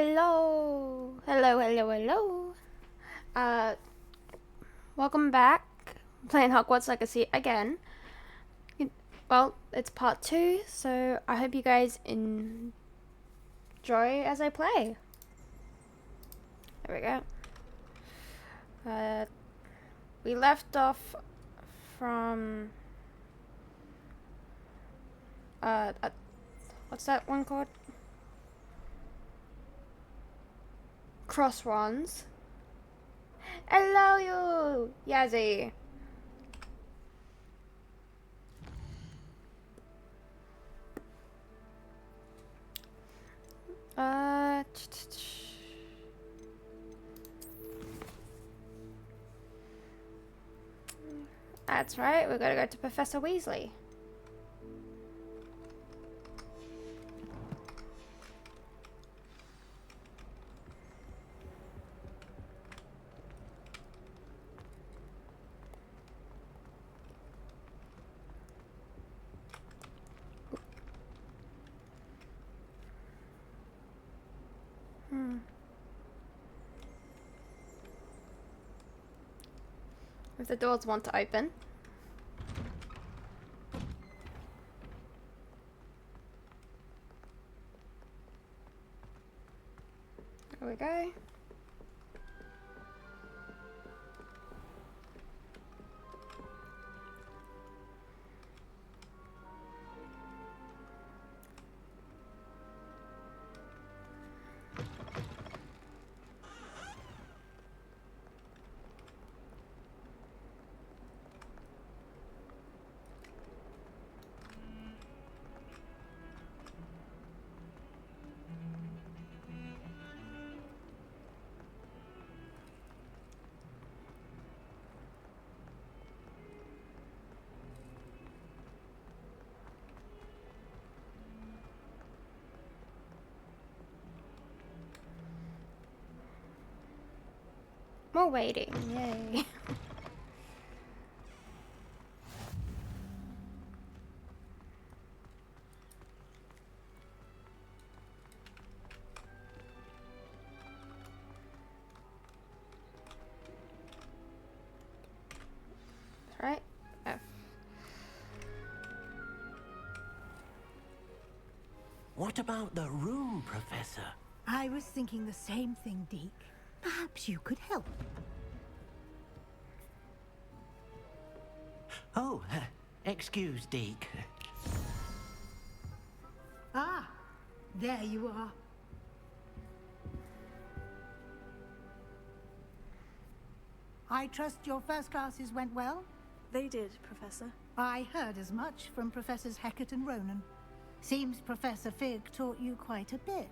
Hello, hello, hello, hello. Uh, Welcome back. Playing Hogwarts Legacy again. Well, it's part 2, so I hope you guys enjoy as I play. There we go. We left off from what's that one called? Crosswands. Hello, you, Yazzie. Uh. That's right, we're gonna go to Professor Weasley. If the doors want to open. There we go. More waiting, yay. Right? F. What about the room, Professor? I was thinking the same thing, Deke. Perhaps you could help. Oh, excuse, Deke. Ah, there you are. I trust your first classes went well? They did, Professor. I heard as much from Professors Hecat and Ronan. Seems Professor Fig taught you quite a bit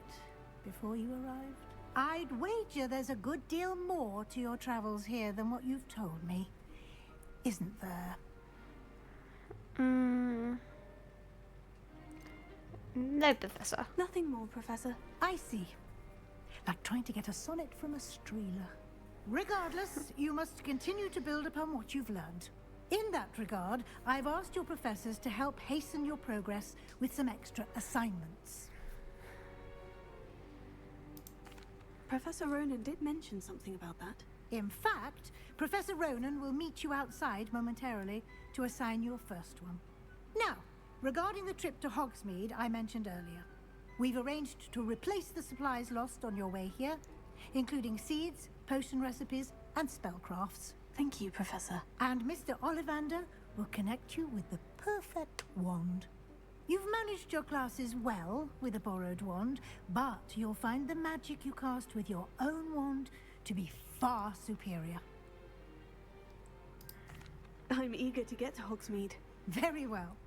before you arrived. I'd wager there's a good deal more to your travels here than what you've told me. Isn't there? No, Professor. Nothing more, Professor. I see. Like trying to get a sonnet from a streeler. Regardless, you must continue to build upon what you've learned. In that regard, I've asked your professors to help hasten your progress with some extra assignments. Professor Ronan did mention something about that. In fact, Professor Ronan will meet you outside momentarily to assign your first one. Now, regarding the trip to Hogsmeade I mentioned earlier, we've arranged to replace the supplies lost on your way here, including seeds, potion recipes, and spellcrafts. Thank you, Professor. And Mr. Ollivander will connect you with the perfect wand. You've managed your classes well with a borrowed wand, but you'll find the magic you cast with your own wand to be far superior. I'm eager to get to Hogsmeade. Very well.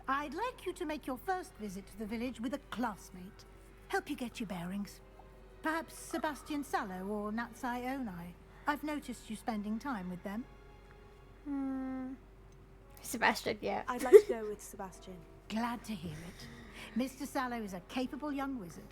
I'd like you to make your first visit to the village with a classmate. Help you get your bearings. Perhaps Sebastian Sallow or Natsai Onai. I've noticed you spending time with them. Sebastian, yeah. I'd like to go with Sebastian. Glad to hear it. Mr. Sallow is a capable young wizard,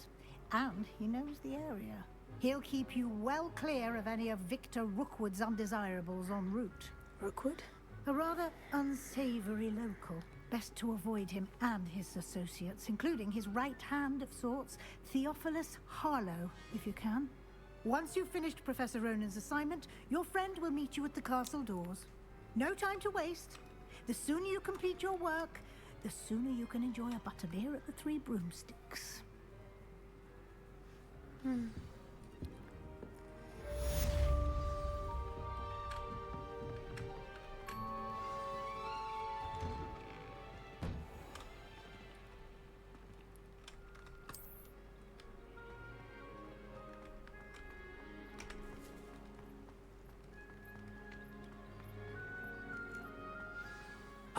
and he knows the area. He'll keep you well clear of any of Victor Rookwood's undesirables en route. Rookwood? A rather unsavory local. Best to avoid him and his associates, including his right hand of sorts, Theophilus Harlow, if you can. Once you've finished Professor Ronan's assignment, your friend will meet you at the castle doors. No time to waste. The sooner you complete your work, the sooner you can enjoy a butterbeer at the Three Broomsticks.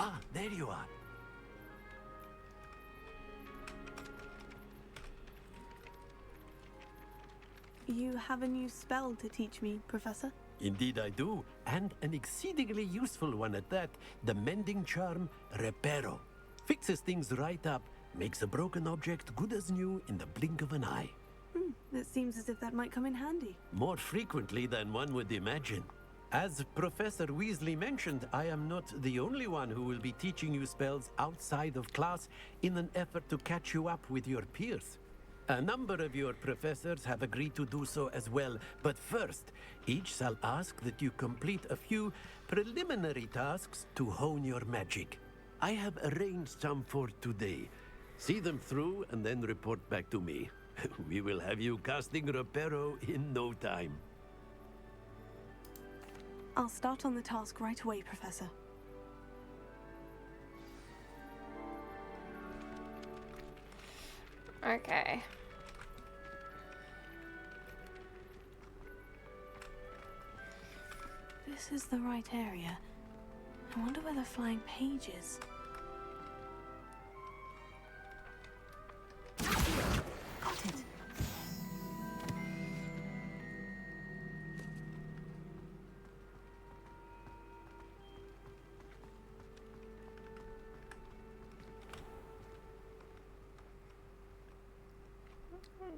Ah, there you are. You have a new spell to teach me, Professor? Indeed I do, and an exceedingly useful one at that. The mending charm, Reparo. Fixes things right up, makes a broken object good as new in the blink of an eye. It seems as if that might come in handy. More frequently than one would imagine. As Professor Weasley mentioned, I am not the only one who will be teaching you spells outside of class in an effort to catch you up with your peers. A number of your professors have agreed to do so as well, but first, each shall ask that you complete a few preliminary tasks to hone your magic. I have arranged some for today. See them through and then report back to me. We will have you casting Reparo in no time. I'll start on the task right away, Professor. Okay. This is the right area. I wonder where the flying page is. Got it.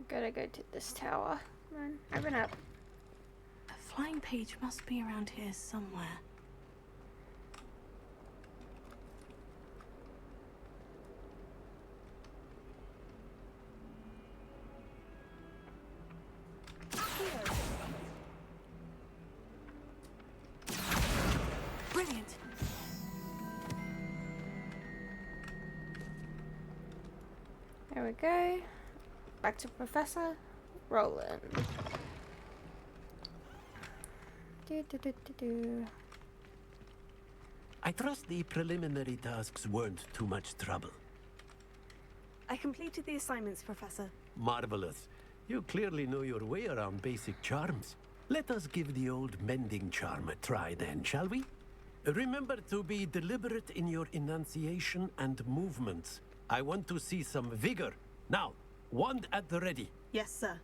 Gotta go to this tower. Come on, open up. The flying page must be around here somewhere. Brilliant. There we go. Back to Professor Roland. Do. I trust the preliminary tasks weren't too much trouble. I completed the assignments, Professor. Marvelous. You clearly know your way around basic charms. Let us give the old mending charm a try then, shall we? Remember to be deliberate in your enunciation and movements. I want to see some vigor. Now, wand at the ready. Yes, sir.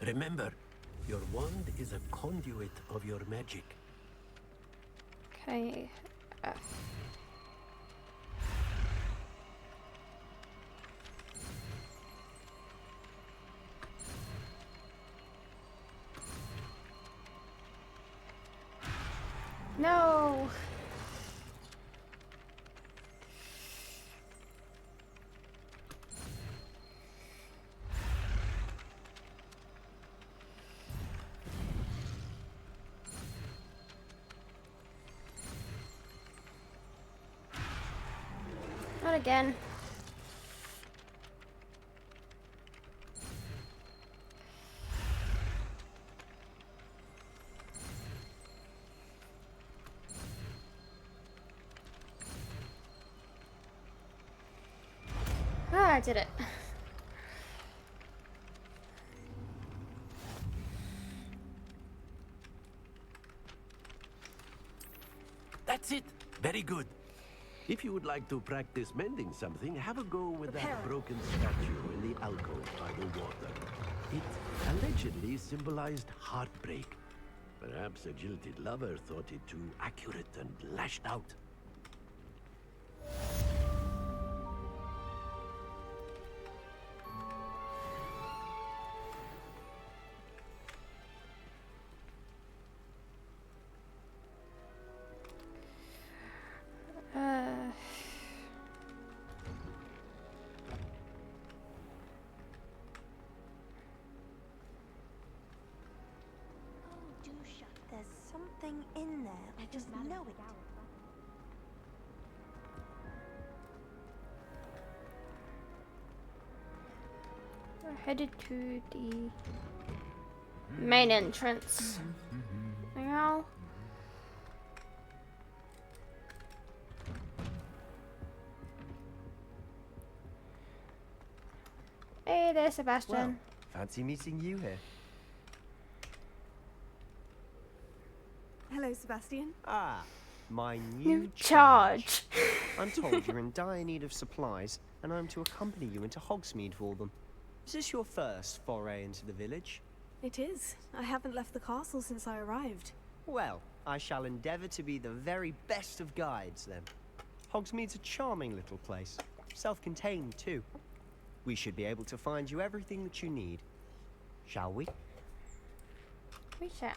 Remember, your wand is a conduit of your magic. Okay. No. Not again. Ah, I did it. That's it. Very good. If you would like to practice mending something, have a go with that broken statue in the alcove by the water. It allegedly symbolized heartbreak. Perhaps a jilted lover thought it too accurate and lashed out. something in there. I just know it. We're headed to the main entrance. Now. Hey there, Sebastian. Well, fancy meeting you here. Hello, Sebastian. Ah, my new New charge. I'm told you're in dire need of supplies, and I'm to accompany you into Hogsmeade for them. Is this your first foray into the village? It is. I haven't left the castle since I arrived. Well, I shall endeavour to be the very best of guides, then. Hogsmeade's a charming little place. Self-contained, too. We should be able to find you everything that you need. Shall we? We shall.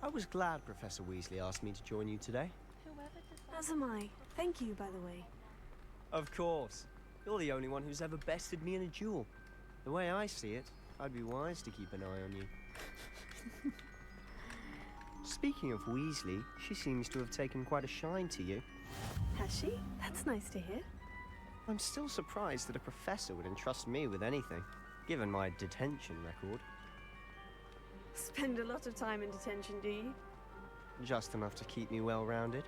I was glad Professor Weasley asked me to join you today. As am I. Thank you, by the way. Of course. You're the only one who's ever bested me in a duel. The way I see it, I'd be wise to keep an eye on you. Speaking of Weasley, she seems to have taken quite a shine to you. Has she? That's nice to hear. I'm still surprised that a professor would entrust me with anything, given my detention record. Spend a lot of time in detention, do you? Just enough to keep me well-rounded.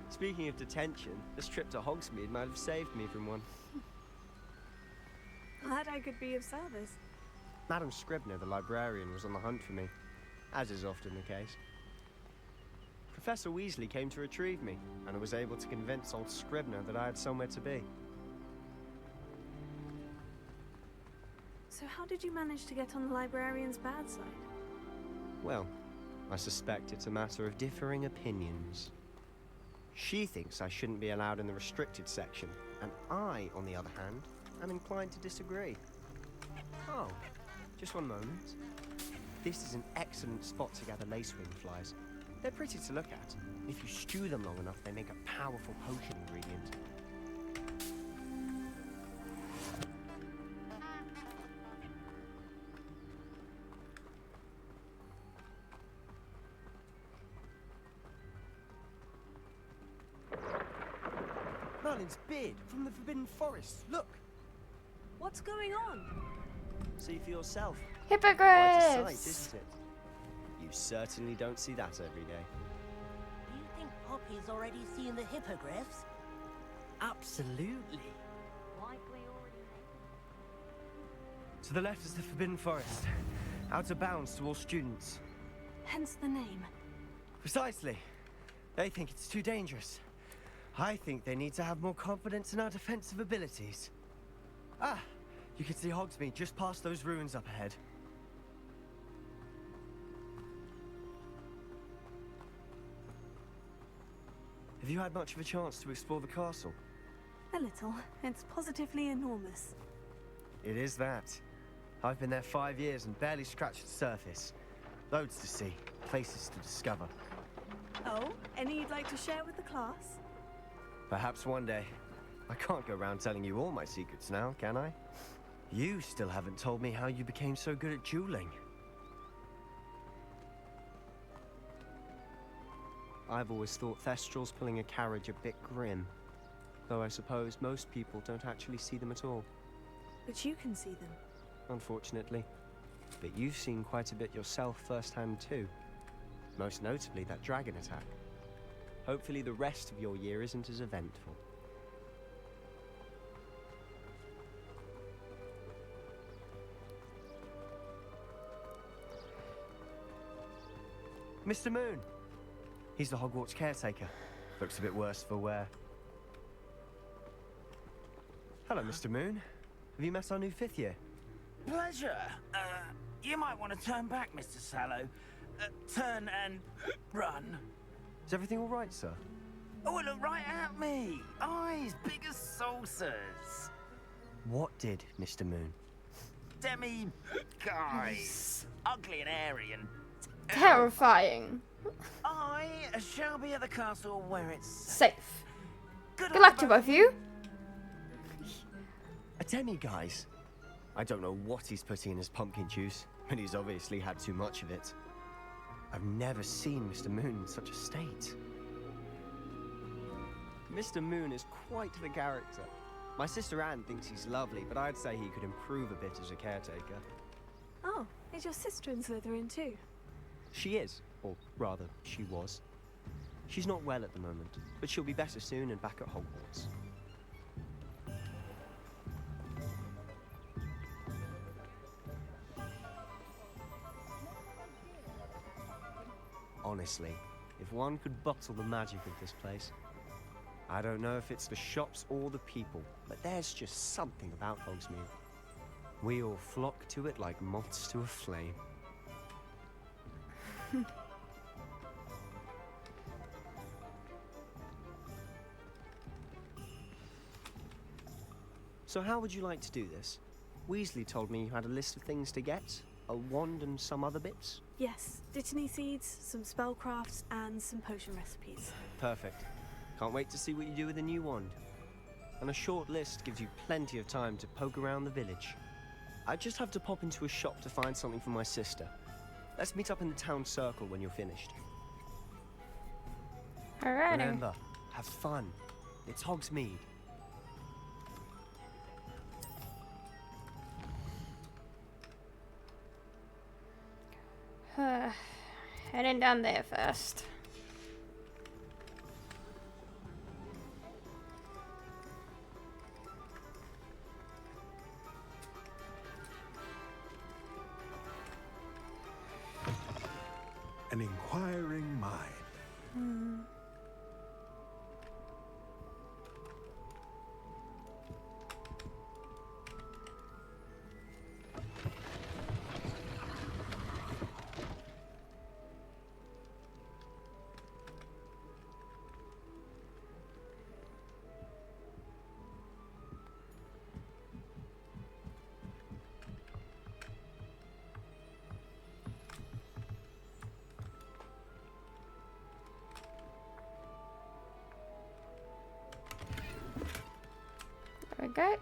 Speaking of detention, this trip to Hogsmeade might have saved me from one. Glad I could be of service. Madam Scribner, the librarian, was on the hunt for me, as is often the case. Professor Weasley came to retrieve me, and I was able to convince old Scribner that I had somewhere to be. So how did you manage to get on the librarian's bad side? Well, I suspect it's a matter of differing opinions. She thinks I shouldn't be allowed in the restricted section, and I, on the other hand, am inclined to disagree. Oh, just one moment. This is an excellent spot to gather lacewing flies. They're pretty to look at. If you stew them long enough, they make a powerful potion ingredient. Merlin's beard from the Forbidden Forest. Look! What's going on? See for yourself. Quite a sight, Hippogriffs! isn't it? You certainly don't see that every day. Do you think Poppy's already seen the hippogriffs? Absolutely. Likely already. To the left is the Forbidden Forest. Out of bounds to all students. Hence the name. Precisely. They think it's too dangerous. I think they need to have more confidence in our defensive abilities. Ah, You can see Hogsmeade just past those ruins up ahead. Have you had much of a chance to explore the castle? A little. It's positively enormous. It is that. I've been there 5 years and barely scratched the surface. Loads to see, places to discover. Oh, any you'd like to share with the class? Perhaps one day. I can't go around telling you all my secrets now, can I? You still haven't told me how you became so good at dueling. I've always thought Thestrals pulling a carriage a bit grim. Though I suppose most people don't actually see them at all. But you can see them. Unfortunately. But you've seen quite a bit yourself firsthand too. Most notably that dragon attack. Hopefully the rest of your year isn't as eventful. Mr. Moon! He's the Hogwarts caretaker. Looks a bit worse for wear. Hello, Mr. Moon. Have you met our new 5th year? Pleasure. You might want to turn back, Mr. Sallow. Turn and run. Is everything all right, sir? Oh, look right at me. Eyes big as saucers. What did, Mr. Moon? Demi guys. Ugly and airy and... Terrifying. I shall be at the castle where it's Safe. Good luck to both of you. A demi-guise? I don't know what he's putting in his pumpkin juice, but he's obviously had too much of it. I've never seen Mr. Moon in such a state. Mr. Moon is quite the character. My sister Anne thinks he's lovely, but I'd say he could improve a bit as a caretaker. Oh, is your sister in Slytherin too? She is, or rather, she was. She's not well at the moment, but she'll be better soon and back at Hogwarts. Honestly, if one could bottle the magic of this place. I don't know if it's the shops or the people, but there's just something about Hogsmeade. We all flock to it like moths to a flame. So how would you like to do this? Weasley told me you had a list of things to get. A wand and some other bits? Yes, Dittany seeds, some spellcrafts, and some potion recipes. Perfect. Can't wait to see what you do with the new wand. And a short list gives you plenty of time to poke around the village. I just have to pop into a shop to find something for my sister. Let's meet up in the town circle when you're finished. Alrighty. Remember, have fun. It's Hogsmeade. Heading down there first. An inquiring mind. There we go.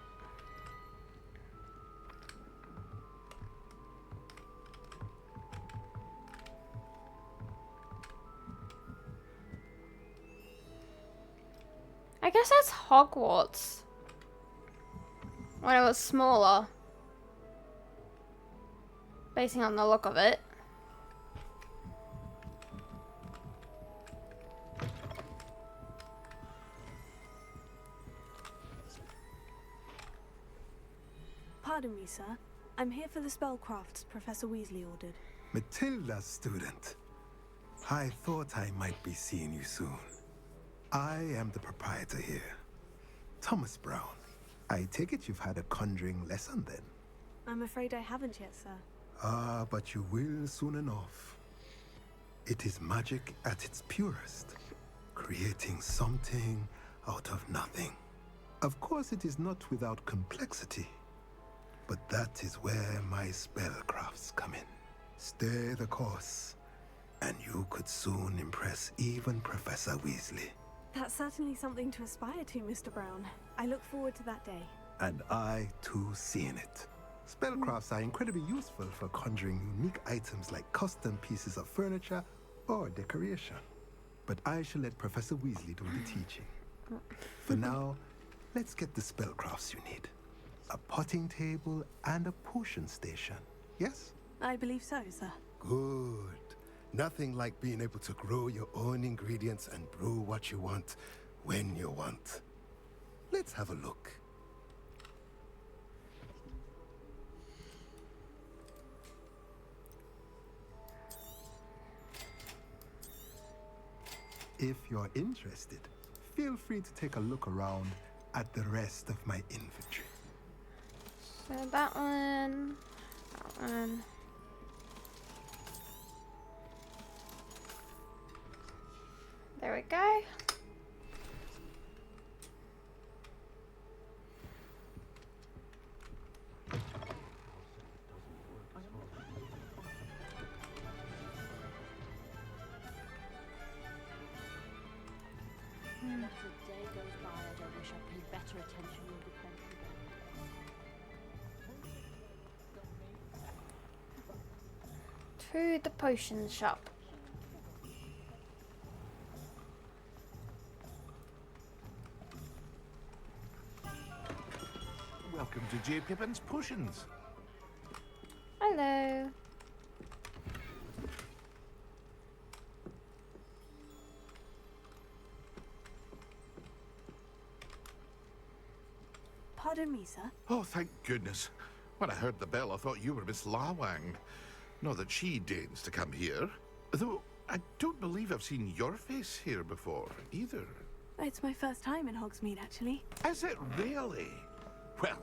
I guess that's Hogwarts. When it was smaller. Basing on the look of it. Pardon me, sir. I'm here for the spellcrafts Professor Weasley ordered. Matilda's student. I thought I might be seeing you soon. I am the proprietor here, Thomas Brown, I take it you've had a conjuring lesson then? I'm afraid I haven't yet, sir. Ah, but you will soon enough. It is magic at its purest, creating something out of nothing. Of course, it is not without complexity, but that is where my spellcrafts come in. Stay the course, and you could soon impress even Professor Weasley. That's certainly something to aspire to, Mr. Brown. I look forward to that day. And I, too, seeing it. Spellcrafts are incredibly useful for conjuring unique items like custom pieces of furniture or decoration. But I shall let Professor Weasley do the teaching. For now, let's get the spellcrafts you need. A potting table and a potion station, yes? I believe so, sir. Good. Nothing like being able to grow your own ingredients and brew what you want when you want. Let's have a look. If you're interested, feel free to take a look around at the rest of my inventory. So that one, that one. There we go. Not a day goes by I don't wish I paid better attention in defense again. To the potion shop. Welcome to J. Pippin's Potions. Hello. Pardon me, sir. Oh, thank goodness. When I heard the bell, I thought you were Miss Lawang. Not that she deigns to come here. Though, I don't believe I've seen your face here before, either. It's my first time in Hogsmeade, actually. Is it really? Well,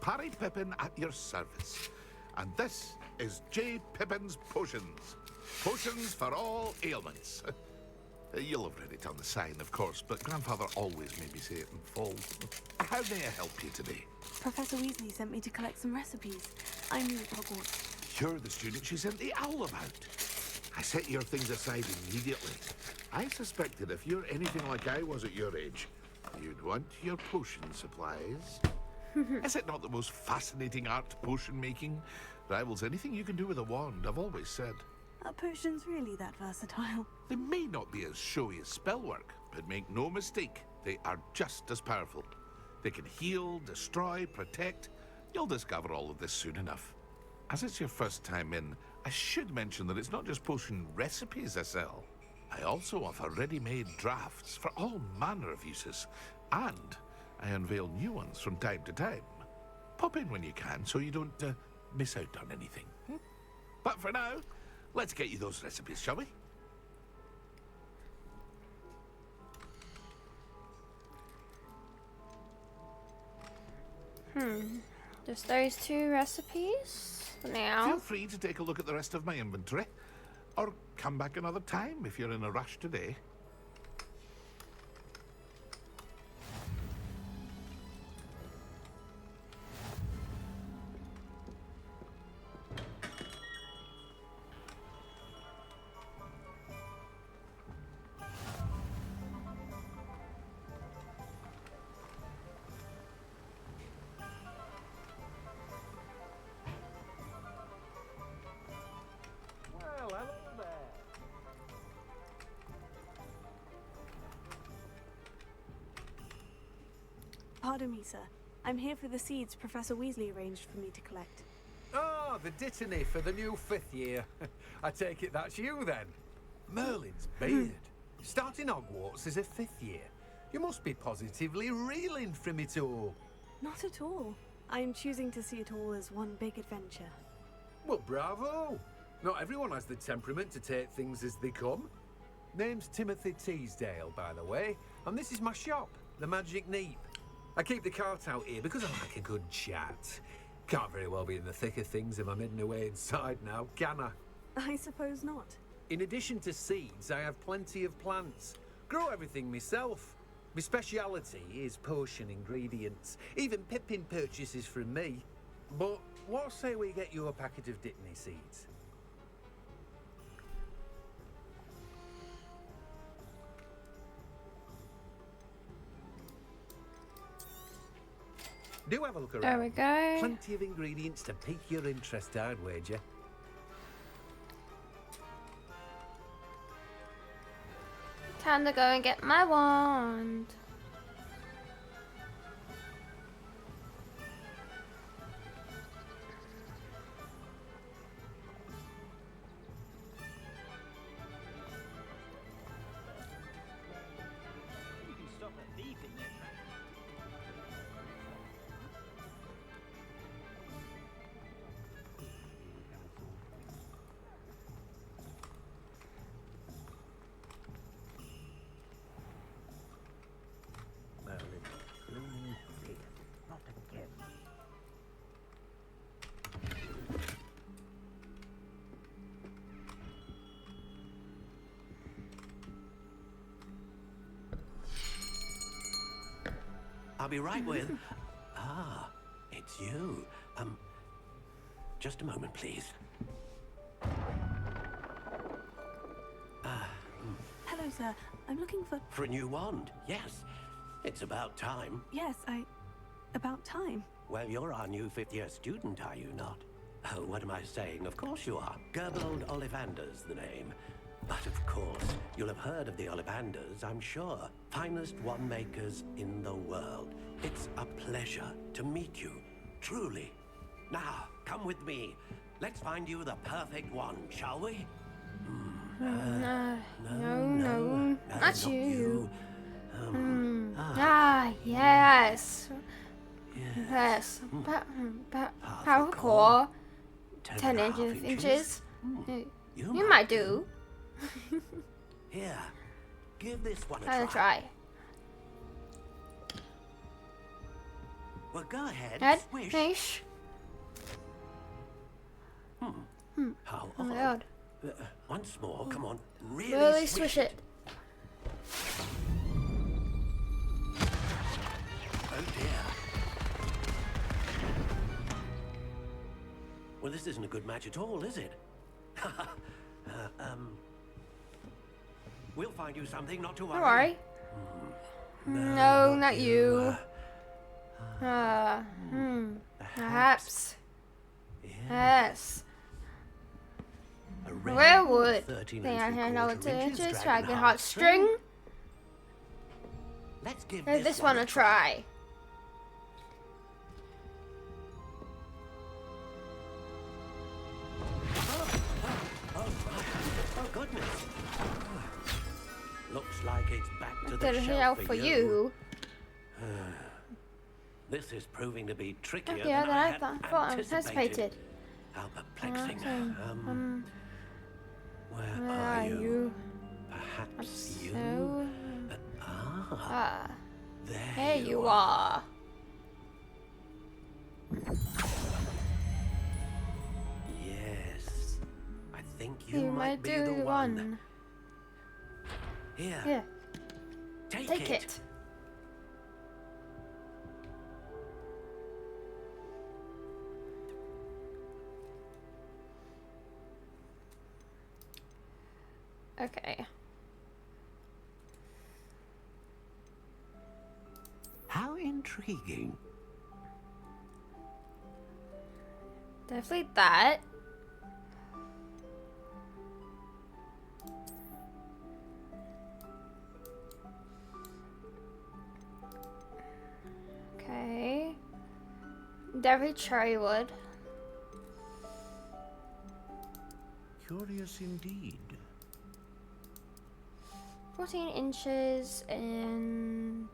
Parry Pippin at your service. And this is J. Pippin's Potions. Potions for all ailments. You'll have read it on the sign, of course, but Grandfather always made me say it in full. How may I help you today? Professor Weasley sent me to collect some recipes. I'm new at Hogwarts. You're the student she sent the owl about. I set your things aside immediately. I suspected if you're anything like I was at your age, you'd want your potion supplies. Is it not the most fascinating art, potion making? Rivals anything you can do with a wand, I've always said. Are potions really that versatile? They may not be as showy as spellwork, but make no mistake, they are just as powerful. They can heal, destroy, protect. You'll discover all of this soon enough. As it's your first time in, I should mention that it's not just potion recipes I sell. I also offer ready-made drafts for all manner of uses, and I unveil new ones from time to time. Pop in when you can so you don't miss out on anything. But for now, let's get you those recipes, shall we? Just those two recipes for now. Feel free to take a look at the rest of my inventory, or come back another time if you're in a rush today. Pardon me, sir. I'm here for the seeds Professor Weasley arranged for me to collect. Ah, the dittany for the new 5th year. I take it that's you then. Merlin's beard. Starting Hogwarts as a 5th year. You must be positively reeling from it all. Not at all. I'm choosing to see it all as one big adventure. Well, bravo. Not everyone has the temperament to take things as they come. Name's Timothy Teasdale, by the way, and this is my shop, the Magic Neep. I keep the cart out here because I like a good chat. Can't very well be in the thick of things if I'm hidden away inside now, can I? I suppose not. In addition to seeds, I have plenty of plants. Grow everything myself. My speciality is potion ingredients. Even Pippin purchases from me. But what say we get you a packet of Dittany seeds? Do have a look around. There we go. Plenty of ingredients to pique your interest, I'd wager. Time to go and get my wand. You can stop a thief in there. Not again. I'll be right with... Ah, it's you. Just a moment, please. Hello, sir. I'm looking for... For a new wand, yes. It's about time. Yes, about time. Well, you're our new fifth-year student, are you not? Oh, what am I saying? Of course you are. Gerbold Ollivander's the name. But of course, you'll have heard of the Ollivanders, I'm sure. Finest wand makers in the world. It's a pleasure to meet you, truly. Now, come with me. Let's find you the perfect wand, shall we? No, not not you. you. Yes. Yes. Power core. 10 inches. You might do. Here, give this one a I'll try. try. Well, go ahead. Head, Swish. fish. How Oh my odd. god. Once more, come on. Really swish it. Oh dear. Well, this isn't a good match at all, is it? We'll find you something, not to worry. Don't worry. No, not you. Perhaps. Yes. A red Where would 13 they and hand 3/4 over to inches just dragon dragon heart heartstring? Let's give Give this one a try. Oh goodness. Looks like it's back to the Did it shelf out for you? This is proving to be trickier Yeah, than that I I had thought anticipated. How perplexing. Where are you? Perhaps you? So, There there you are. Yes. I think you, You might might be do the the one. one. Here. Here, Take take it. it. Okay. How intriguing. Definitely that. Okay. Definitely cherry wood. Curious indeed. 14 inches and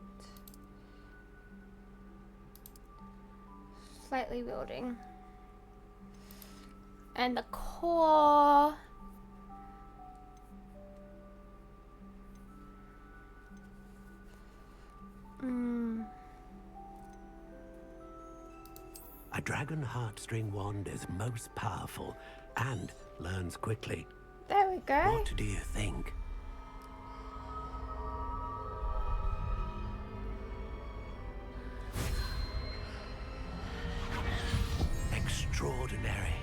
slightly wielding. And the core. A dragon heartstring wand is most powerful and learns quickly. There we go. What do you think? Extraordinary.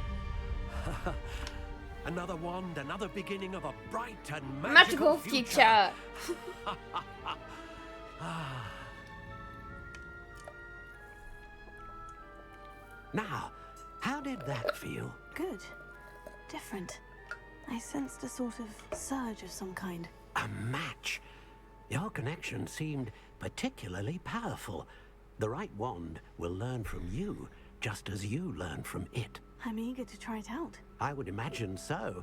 Another wand, another beginning of a bright and magical future. Now, how did that feel? Good. Different. I sensed a sort of surge of some kind. A match. Your connection seemed particularly powerful. The right wand will learn from you, just as you learn from it. I'm eager to try it out. I would imagine so.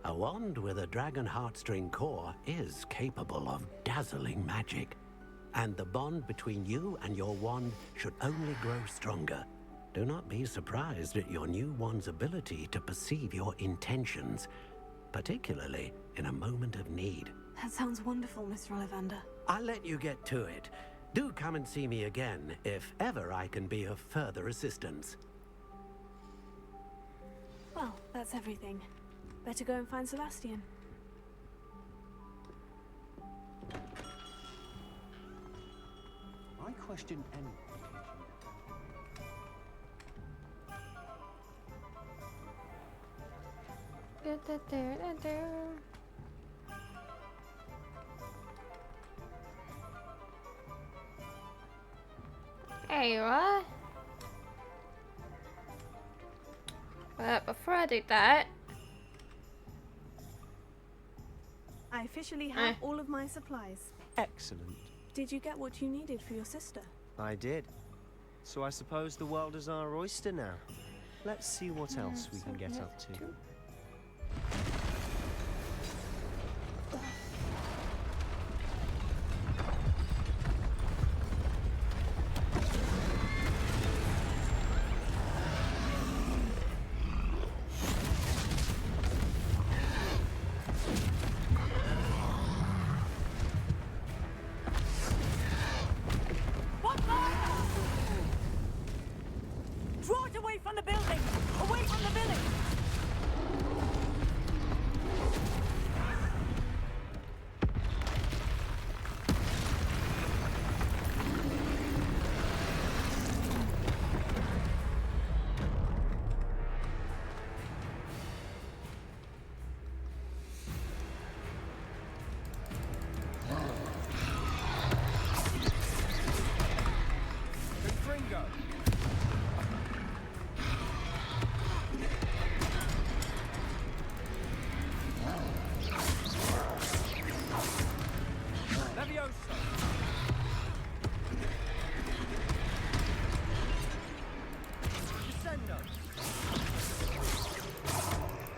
A wand with a dragon heartstring core is capable of dazzling magic. And the bond between you and your wand should only grow stronger. Do not be surprised at your new wand's ability to perceive your intentions, particularly in a moment of need. That sounds wonderful, Mr. Ollivander. I'll let you get to it. Do come and see me again if ever I can be of further assistance. Well, that's everything. Better go and find Sebastian. I question anyone. There you are. But before I do that, I officially have all of my supplies. Excellent. Did you get what you needed for your sister? I did. So I suppose the world is our oyster now. Let's see what else we can get up to. Draw it away from the building! Away from the village!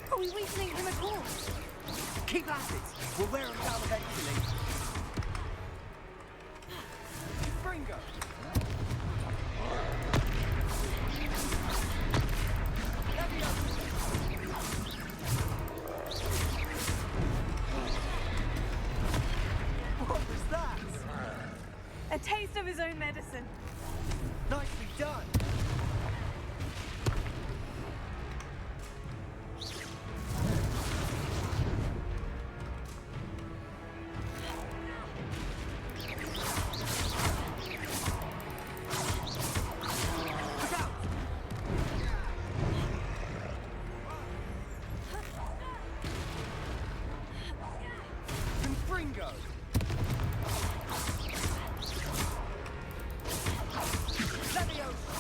Are we weakening him at all? Keep at it! We'll wear him down eventually. Fringo! What was that? A taste of his own medicine. Nicely done! Fringo! Leviosa!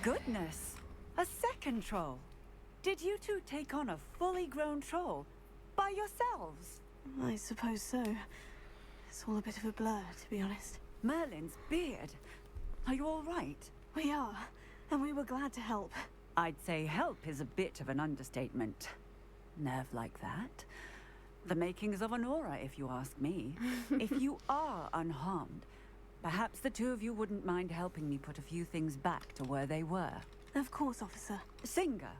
goodness! A second troll! Did you two take on a fully grown troll by yourselves? I suppose so. It's all a bit of a blur, to be honest. Merlin's beard. Are you all right? We are, and we were glad to help. I'd say help is a bit of an understatement. Nerve like that? The makings of an aura, if you ask me. If you are unharmed, perhaps the two of you wouldn't mind helping me put a few things back to where they were. Of course, officer. Singer.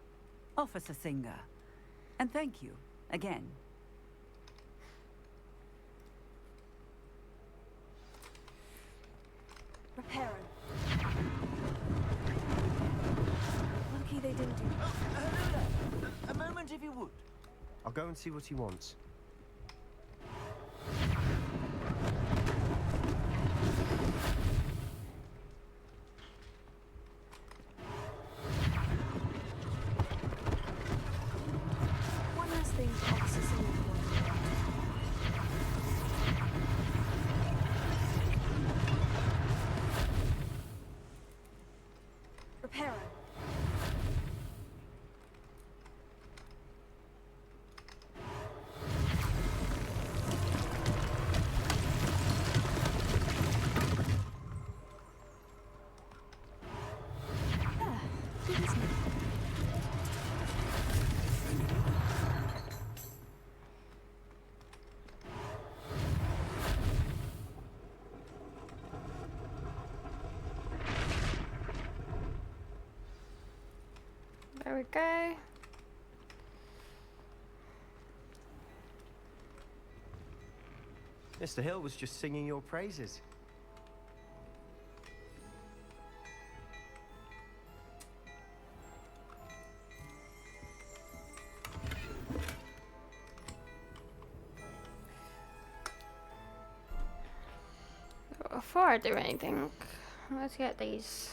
Officer Singer. And thank you, again. Reparo. Lucky they didn't do that. Hello there. A moment if you would. I'll go and see what he wants. One last thing to Officer Singer. Reparo. There we go. Mr. Hill was just singing your praises. Before I do anything, let's get these.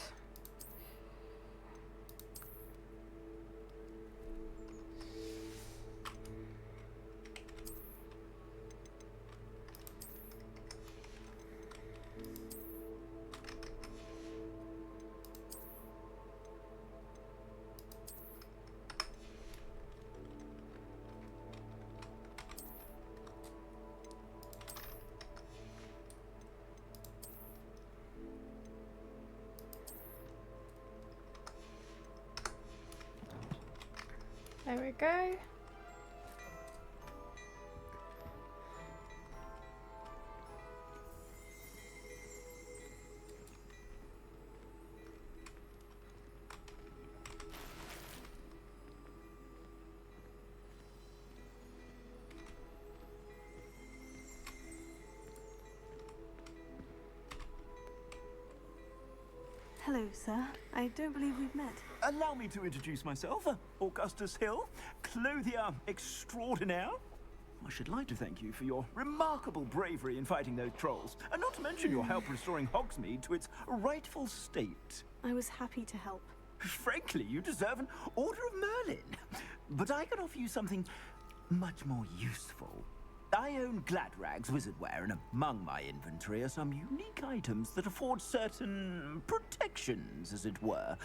There we go. Hello, sir. I don't believe we've met. Allow me to introduce myself, Augustus Hill, clothier extraordinaire. I should like to thank you for your remarkable bravery in fighting those trolls, and not to mention your help restoring Hogsmeade to its rightful state. I was happy to help. Frankly, you deserve an Order of Merlin. But I can offer you something much more useful. I own Gladrag's wizardware, and among my inventory are some unique items that afford certain protections, as it were.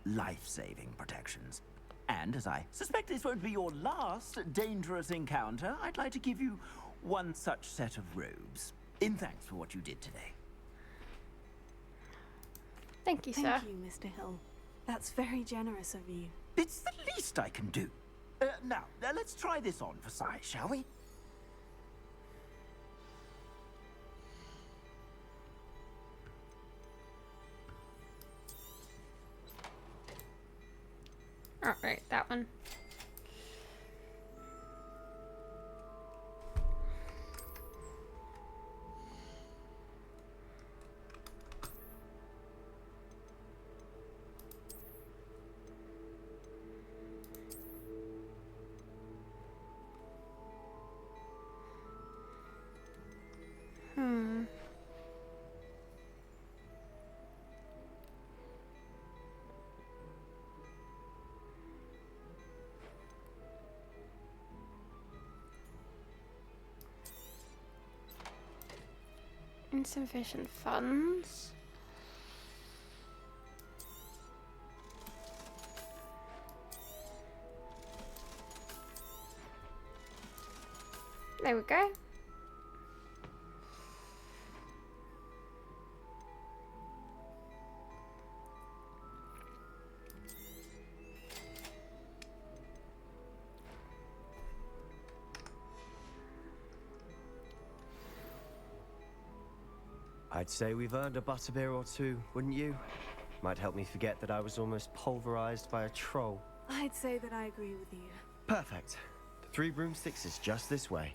Life-saving protections. And as I suspect this won't be your last dangerous encounter, I'd like to give you one such set of robes, in thanks for what you did today. Thank you, sir. Thank you, Mr. Hill. That's very generous of you. It's the least I can do. Now, let's try this on for size, shall we? Oh, right, that one. Insufficient funds. There we go. I'd say we've earned a butterbeer or two, wouldn't you? Might help me forget that I was almost pulverized by a troll. I'd say that I agree with you. Perfect. The 3 broomsticks is just this way.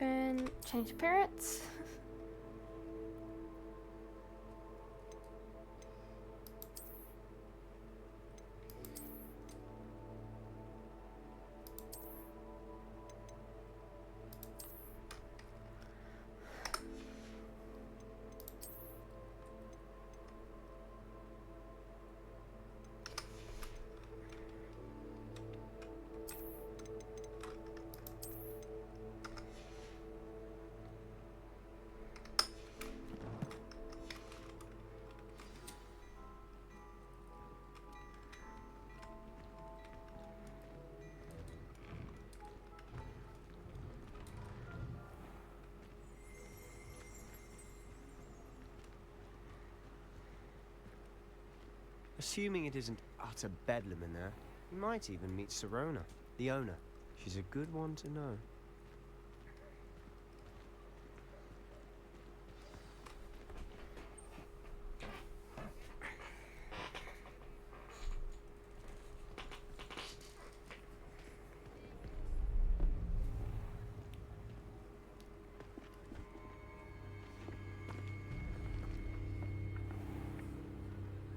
And change appearance. Assuming it isn't utter bedlam in there, you might even meet Sirona, the owner. She's a good one to know.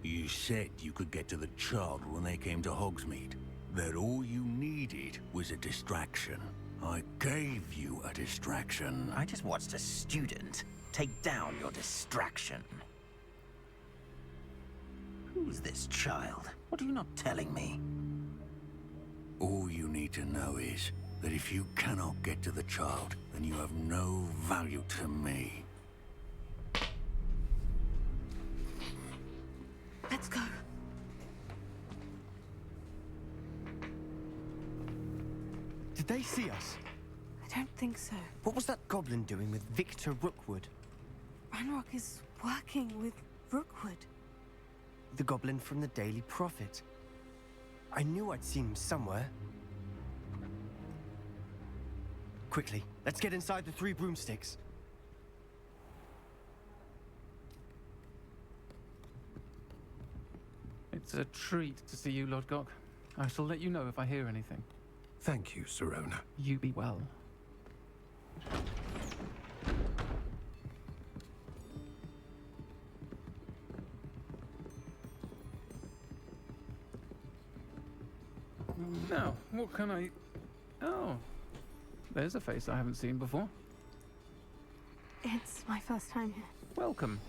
You said you could get to the child when they came to Hogsmeade. That all you needed was a distraction. I gave you a distraction. I just watched a student take down your distraction. Who's this child? What are you not telling me? All you need to know is that if you cannot get to the child, then you have no value to me. Let's go. Did they see us? I don't think so. What was that goblin doing with Victor Rookwood? Ranrock is working with Rookwood. The goblin from the Daily Prophet. I knew I'd seen him somewhere. Quickly, let's get inside the 3 broomsticks. It's a treat to see you, Lodgok. I shall let you know if I hear anything. Thank you, Sirona. You be well. Now, what can I... Oh, there's a face I haven't seen before. It's my first time here. Welcome.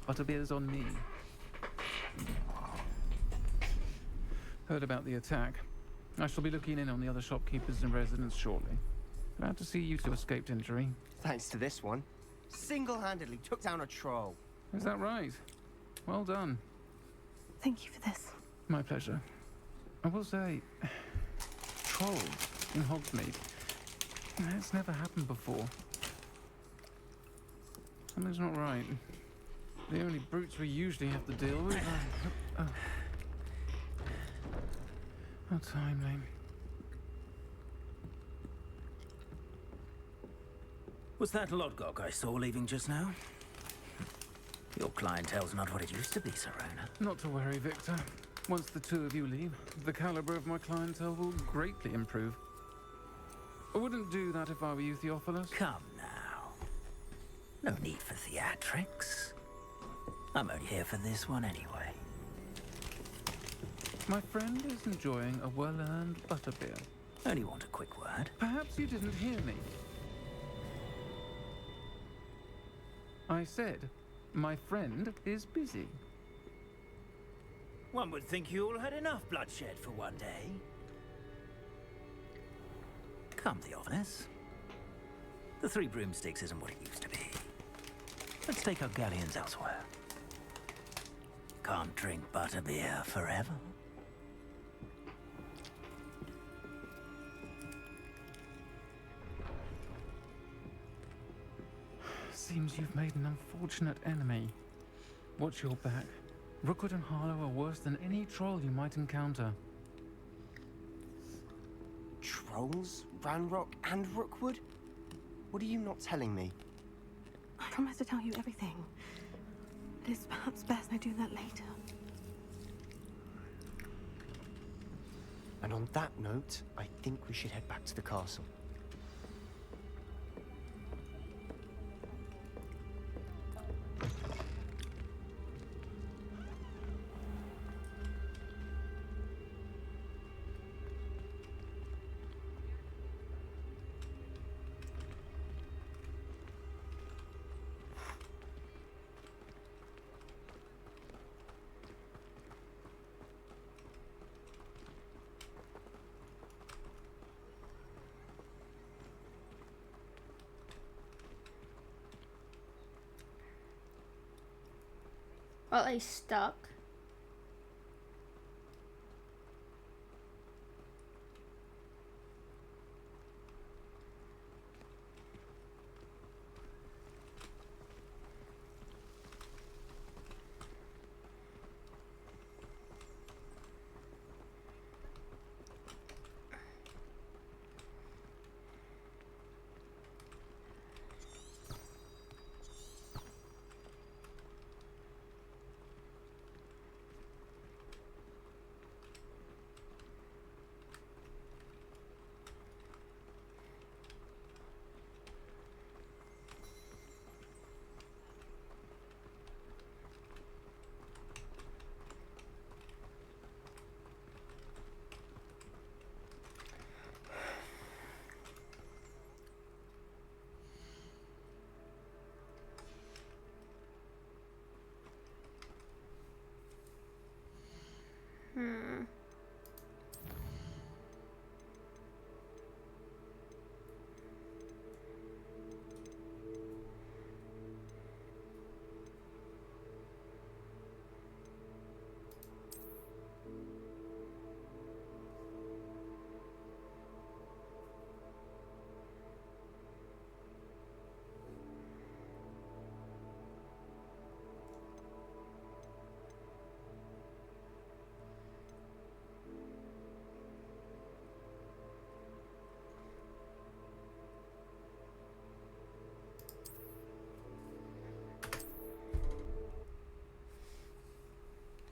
Butterbeer's on me. Heard about the attack. I shall be looking in on the other shopkeepers and residents shortly. Glad to see you two escaped injury. Thanks to this one. Single-handedly took down a troll. Is that right? Well done. Thank you for this. My pleasure. I will say, trolls in Hogsmeade. It's never happened before. Something's not right. The only brutes we usually have to deal with are... How timely. Was that Lodgok I saw leaving just now? Your clientele's not what it used to be, Sirona. Not to worry, Victor. Once the 2 of you leave, the caliber of my clientele will greatly improve. I wouldn't do that if I were you, Theophilus. Come now. No need for theatrics. I'm only here for this one anyway. My friend is enjoying a well-earned butterbeer. Only want a quick word. Perhaps you didn't hear me. I said, my friend is busy. One would think you all had enough bloodshed for one day. Come the office. The Three Broomsticks isn't what it used to be. Let's take our galleons elsewhere. Can't drink butterbeer forever. Seems you've made an unfortunate enemy. Watch your back. Rookwood and Harlow are worse than any troll you might encounter. Trolls? Ranrock and Rookwood? What are you not telling me? I promise to tell you everything. It is perhaps best I do that later. And on that note, I think we should head back to the castle. Well, he's stuck.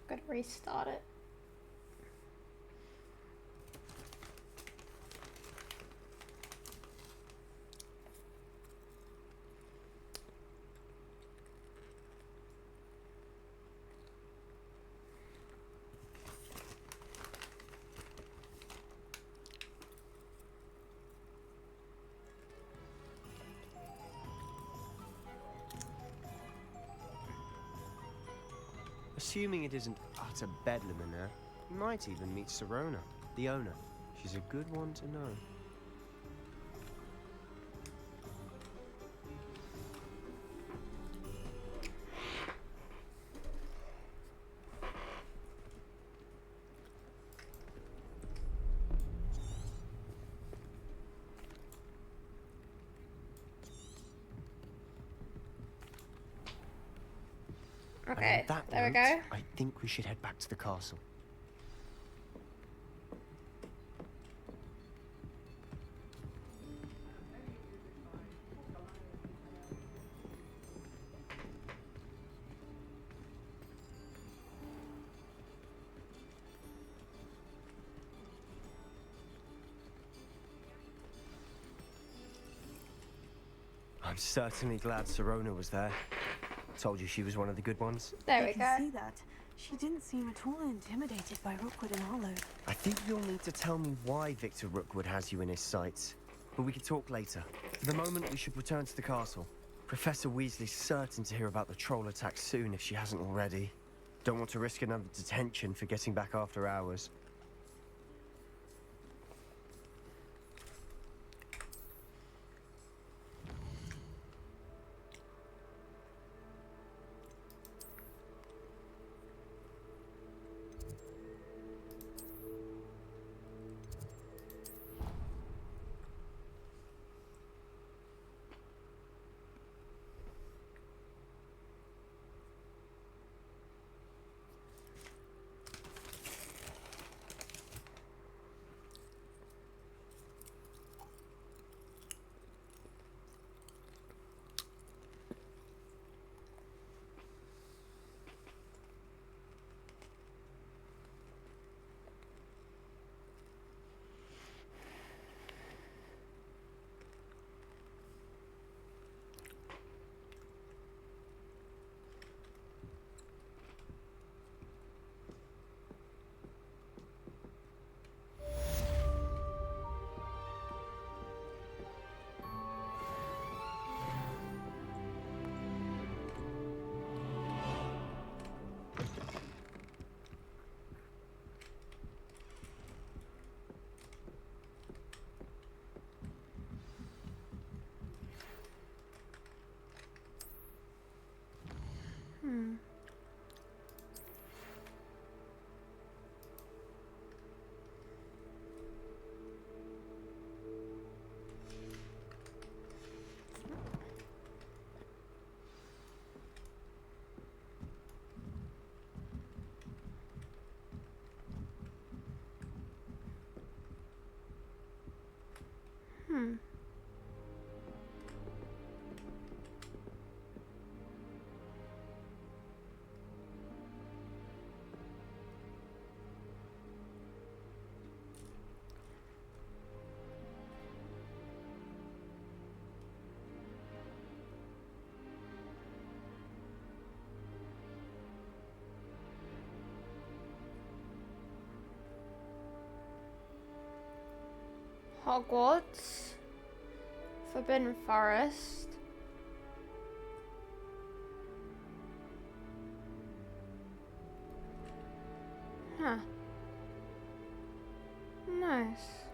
Gotta restart it. Assuming it isn't utter bedlam in there, you might even meet Sirona, the owner. She's a good one to know. Okay, That there we note, go. I think we should head back to the castle. I'm certainly glad Sirona was there. Told you she was one of the good ones. There I we can go. see that. She didn't seem at all intimidated by Rookwood and Harlow. I think you'll need to tell me why Victor Rookwood has you in his sights. But we can talk later. For the moment, we should return to the castle. Professor Weasley's certain to hear about the troll attack soon if she hasn't already. Don't want to risk another detention for getting back after hours. Hogwarts, Forbidden Forest. Huh. Nice.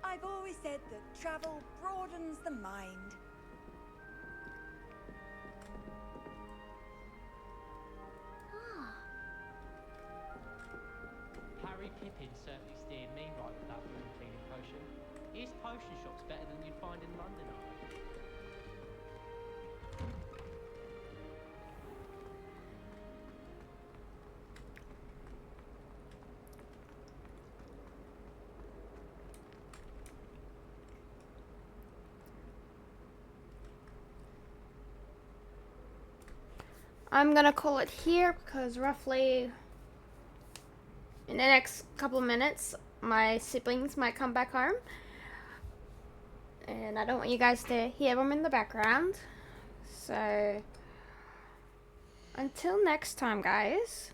I've always said that travel broadens the mind. Harry Pippin certainly steered me right with that wound cleaning potion. His potion shop's better than you'd find in London, I reckon. I'm gonna call it here because roughly in the next couple of minutes my siblings might come back home and I don't want you guys to hear them in the background. So until next time, guys.